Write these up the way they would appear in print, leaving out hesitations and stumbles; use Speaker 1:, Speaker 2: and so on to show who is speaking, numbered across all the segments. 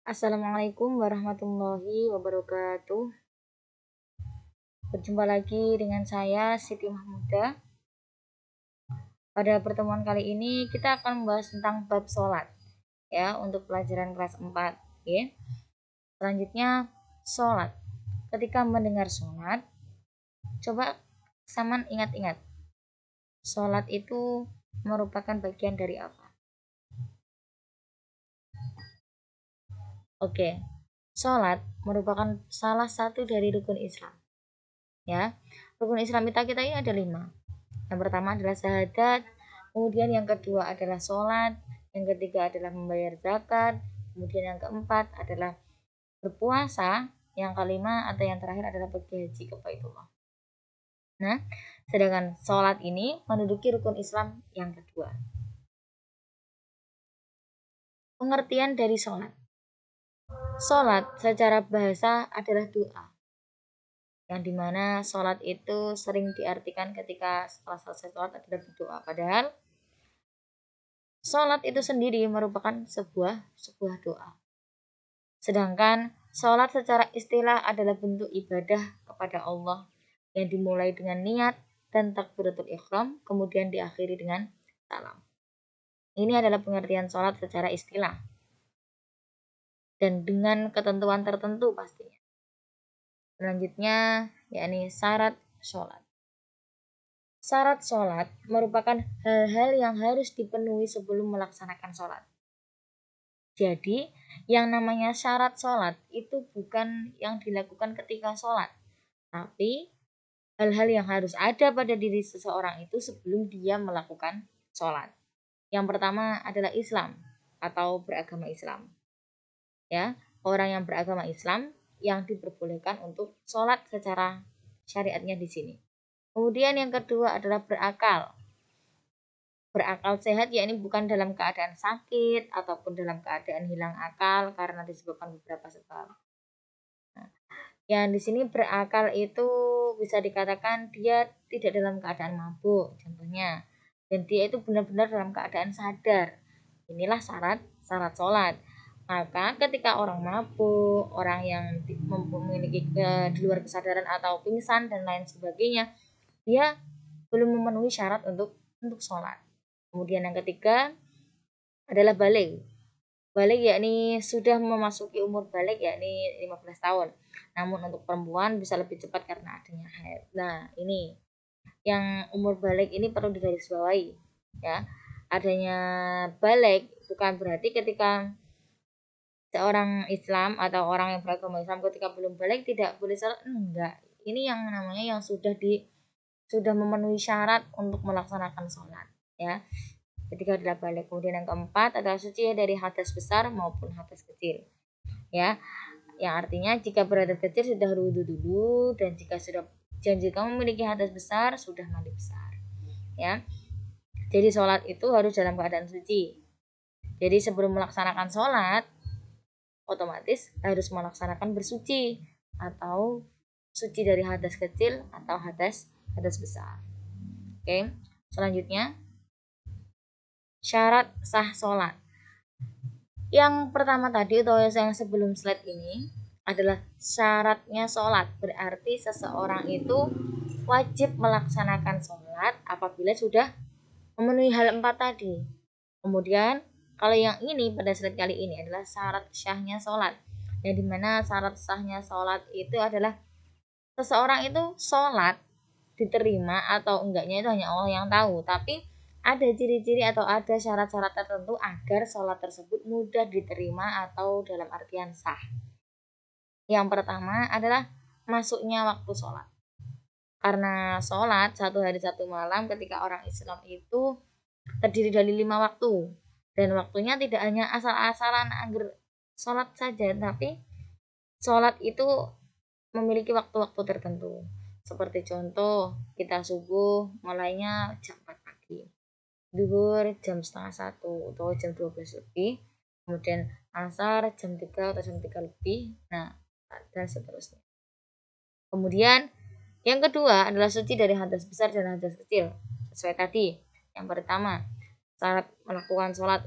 Speaker 1: Assalamualaikum warahmatullahi wabarakatuh. Berjumpa lagi dengan saya Siti Mahmuda. Pada pertemuan kali ini kita akan membahas tentang bab sholat ya untuk pelajaran kelas 4 ya. Selanjutnya sholat. Ketika mendengar sholat, coba Saman ingat-ingat. Sholat itu merupakan bagian dari apa? Oke. Sholat merupakan salah satu dari rukun Islam. Ya, rukun Islam kita ini ada 5. Yang pertama adalah syahadat, kemudian yang kedua adalah sholat, yang ketiga adalah membayar zakat, kemudian yang keempat adalah berpuasa, yang kelima atau yang terakhir adalah pergi haji ke Baitullah. Nah, sedangkan sholat ini menduduki rukun Islam yang kedua. Pengertian dari sholat. Sholat secara bahasa adalah doa, yang dimana sholat itu sering diartikan ketika setelah selesai sholat adalah berdoa. Padahal sholat itu sendiri merupakan sebuah doa. Sedangkan sholat secara istilah adalah bentuk ibadah kepada Allah yang dimulai dengan niat dan takbiratul ihram, kemudian diakhiri dengan salam. Ini adalah pengertian sholat secara istilah dan dengan ketentuan tertentu pastinya. Selanjutnya yakni syarat sholat. Syarat sholat merupakan hal-hal yang harus dipenuhi sebelum melaksanakan sholat. Jadi, yang namanya syarat sholat itu bukan yang dilakukan ketika sholat, tapi hal-hal yang harus ada pada diri seseorang itu sebelum dia melakukan sholat. Yang pertama adalah Islam atau beragama Islam. Ya, orang yang beragama Islam yang diperbolehkan untuk sholat secara syariatnya di sini. Kemudian yang kedua adalah berakal. Berakal sehat yakni bukan dalam keadaan sakit ataupun dalam keadaan hilang akal karena disebabkan beberapa sebab. Nah, yang di sini berakal itu bisa dikatakan dia tidak dalam keadaan mabuk contohnya, dan dia itu benar-benar dalam keadaan sadar. Inilah syarat sholat. Maka ketika orang mabuk, orang yang memiliki di luar kesadaran atau pingsan dan lain sebagainya, dia belum memenuhi syarat untuk sholat. Kemudian yang ketiga adalah balik. Balik yakni sudah memasuki umur balik yakni 15 tahun. Namun untuk perempuan bisa lebih cepat karena adanya haid. Nah, ini yang umur balik ini perlu digarisbawahi ya. Adanya balik bukan berarti ketika seorang Islam atau orang yang beragama Islam ketika belum balik tidak boleh sholat, enggak. Ini yang namanya yang sudah memenuhi syarat untuk melaksanakan sholat ya. Ketika adalah balik. Kemudian yang keempat adalah suci dari hadas besar maupun hadas kecil ya, yang artinya jika berhadas kecil sudah wudhu dulu, dan jika memiliki hadas besar sudah mandi besar ya. Jadi sholat itu harus dalam keadaan suci. Jadi sebelum melaksanakan sholat otomatis harus melaksanakan bersuci atau suci dari hadas kecil atau hadas besar. Oke, selanjutnya syarat sah sholat. Yang pertama tadi atau yang sebelum slide ini adalah syaratnya sholat. Berarti seseorang itu wajib melaksanakan sholat apabila sudah memenuhi hal 4 tadi. Kemudian kalau yang ini pada slide kali ini adalah syarat syahnya sholat, yang dimana syarat sahnya sholat itu adalah seseorang itu sholat diterima atau enggaknya itu hanya Allah yang tahu, tapi ada ciri-ciri atau ada syarat-syarat tertentu agar sholat tersebut mudah diterima atau dalam artian sah. Yang pertama adalah masuknya waktu sholat. Karena sholat 1 hari 1 malam ketika orang Islam itu terdiri dari 5 waktu, dan waktunya tidak hanya asal-asalan agar sholat saja, tapi sholat itu memiliki waktu-waktu tertentu. Seperti contoh kita subuh mulainya jam 4 pagi, duhur jam setengah 1 atau jam 12 lebih, kemudian asar jam 3 atau jam 3 lebih, nah dan seterusnya. Kemudian yang kedua adalah suci dari hadas besar dan hadas kecil sesuai tadi. Yang pertama syarat melakukan sholat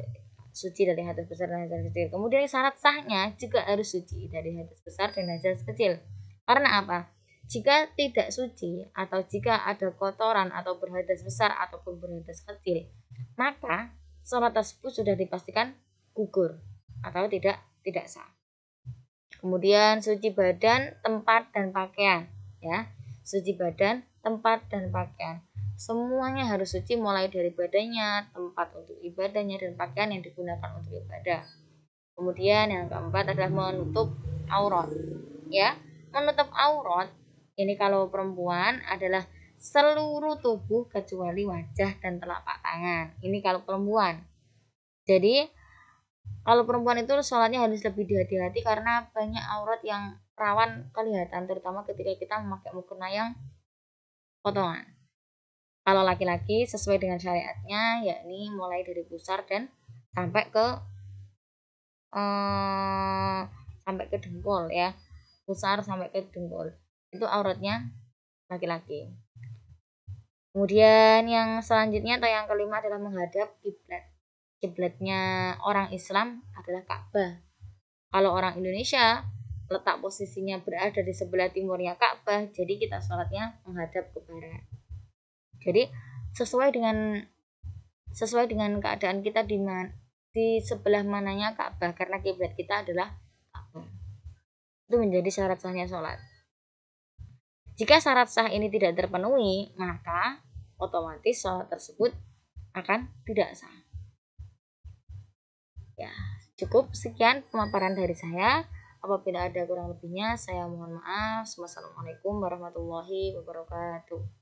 Speaker 1: suci dari hadas besar dan hadas kecil. Kemudian syarat sahnya juga harus suci dari hadas besar dan hadas kecil. Karena apa? Jika tidak suci atau jika ada kotoran atau berhadas besar ataupun berhadas kecil, maka sholat tersebut sudah dipastikan gugur atau tidak sah. Kemudian suci badan, tempat dan pakaian, ya. Suci badan, tempat dan pakaian. Semuanya harus suci mulai dari badannya, tempat untuk ibadahnya dan pakaian yang digunakan untuk ibadah. Kemudian yang keempat adalah menutup aurat, ya. Menutup aurat ini kalau perempuan adalah seluruh tubuh kecuali wajah dan telapak tangan. Ini kalau perempuan. Jadi kalau perempuan itu sholatnya harus lebih hati-hati karena banyak aurat yang rawan kelihatan, terutama ketika kita memakai mukena yang potongan. Kalau laki-laki sesuai dengan syariatnya, yakni mulai dari pusar dan sampai ke dengkul, ya. Pusar sampai ke dengkul. Itu auratnya laki-laki. Kemudian yang selanjutnya atau yang kelima adalah menghadap kiblat. Kiblatnya orang Islam adalah Ka'bah. Kalau orang Indonesia letak posisinya berada di sebelah timurnya Ka'bah, jadi kita sholatnya menghadap ke barat. Jadi sesuai dengan keadaan kita di sebelah mananya Ka'bah, karena kiblat kita adalah Ka'bah. Itu menjadi syarat sahnya sholat. Jika syarat sah ini tidak terpenuhi, maka otomatis sholat tersebut akan tidak sah. Ya, cukup sekian pemaparan dari saya. Apabila ada kurang lebihnya, saya mohon maaf. Wassalamualaikum warahmatullahi wabarakatuh.